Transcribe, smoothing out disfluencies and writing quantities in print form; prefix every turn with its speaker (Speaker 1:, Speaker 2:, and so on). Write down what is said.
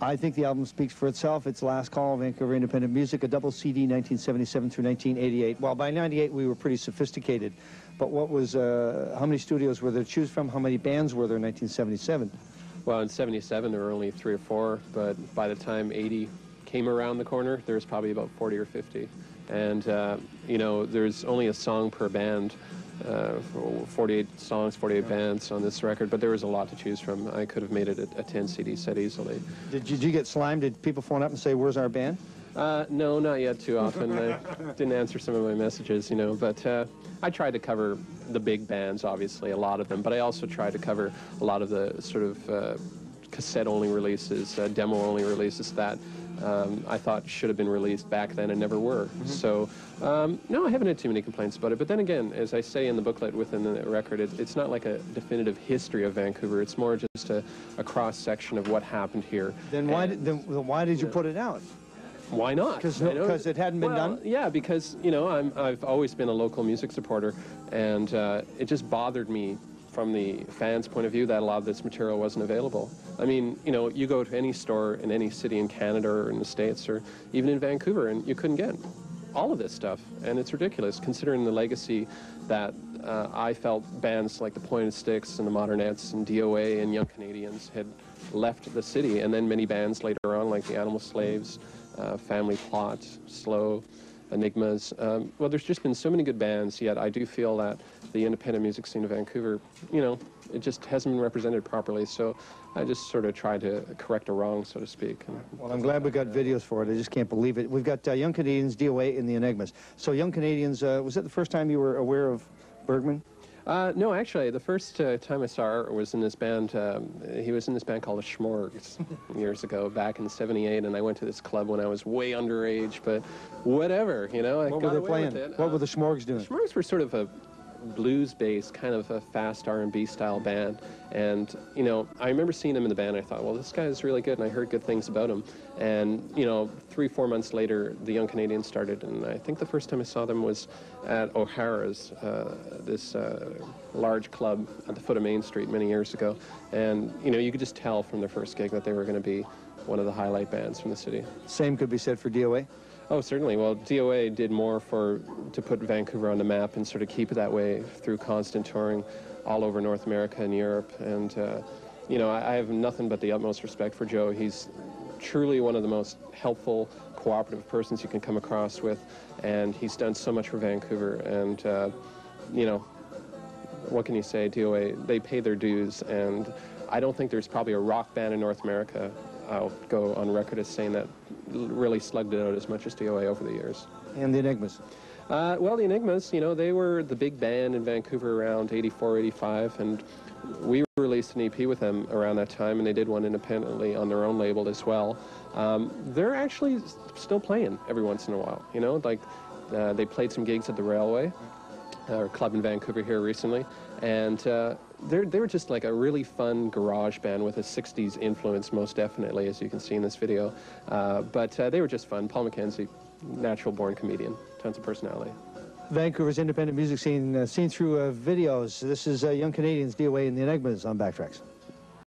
Speaker 1: I think the album speaks for itself. It's Last Call, Vancouver Independent Music, a double CD, 1977 through 1988. Well, by 98, we were pretty sophisticated. But what was, how many studios were there to choose from? How many bands were there in 1977?
Speaker 2: Well, in 77, there were only 3 or 4, but by the time 80 came around the corner, there was probably about 40 or 50. And, you know, there's only a song per band. 48 songs, 48 bands on this record, but there was a lot to choose from. I could have made it a 10 CD set easily.
Speaker 1: Did you get slimed? Did people phone up and say, "Where's our band"?
Speaker 2: No, not yet too often. I didn't answer some of my messages, you know, but I tried to cover the big bands, obviously, a lot of them, but I also tried to cover a lot of the sort of cassette-only releases, demo-only releases that I thought should have been released back then and never were. So, no, I haven't had too many complaints about it. But then again, as I say in the booklet within the record, it's not like a definitive history of Vancouver. It's more just a cross-section of what happened here.
Speaker 1: Then why did you put it out?
Speaker 2: Why not?
Speaker 1: Because it hadn't been done?
Speaker 2: Yeah, because, you know, I've always been a local music supporter, and it just bothered me from the fans' point of view that a lot of this material wasn't available. I mean, you know, you go to any store in any city in Canada or in the States or even in Vancouver and you couldn't get all of this stuff, and it's ridiculous considering the legacy that I felt bands like the Pointed Sticks and the Modernettes and DOA and Young Canadians had left the city, and then many bands later on like the Animal Slaves, Family Plot, Slow, Enigmas. Well, there's just been so many good bands, yet I do feel that the independent music scene of Vancouver, you know, it just hasn't been represented properly, so I just sort of tried to correct a wrong, so to speak.
Speaker 1: Well, I'm glad we got videos for it. I just can't believe it. We've got Young Canadians, DOA, and the Enigmas. So Young Canadians, was it the first time you were aware of Bergman?
Speaker 2: No, actually, the first time I saw Art was in this band. He was in this band called the Schmorgs years ago, back in '78, and I went to this club when I was way underage, but whatever, you know.
Speaker 1: What were they playing? What were the Schmorgs doing?
Speaker 2: The Schmorgs were sort of a blues-based, kind of a fast R&B style band, and, you know, I remember seeing him in the band, and I thought, well, this guy is really good, and I heard good things about him, and, you know, 3-4 months later, the Young Canadians started, and I think the first time I saw them was at O'Hara's, this large club at the foot of Main Street many years ago, and, you know, you could just tell from their first gig that they were going to be one of the highlight bands from the city.
Speaker 1: Same could be said for DOA?
Speaker 2: Oh, certainly. Well, DOA did more to put Vancouver on the map and sort of keep it that way through constant touring all over North America and Europe. And, you know, I have nothing but the utmost respect for Joe. He's truly one of the most helpful, cooperative persons you can come across with, and he's done so much for Vancouver. And, you know, what can you say? DOA, they pay their dues, and I don't think there's probably a rock band in North America, I'll go on record as saying, that really slugged it out as much as DOA over the years.
Speaker 1: And the Enigmas?
Speaker 2: Well, the Enigmas, you know, they were the big band in Vancouver around '84, '85, and we released an EP with them around that time, and they did one independently on their own label as well. They're actually still playing every once in a while, you know, like they played some gigs at the Railway, or club in Vancouver here recently, and they were just like a really fun garage band with a 60s influence, most definitely, as you can see in this video. But they were just fun. Paul McKenzie, natural-born comedian, tons of personality.
Speaker 1: Vancouver's independent music scene seen through videos. This is Young Canadians, DOA, and the Enigmas on Backtracks.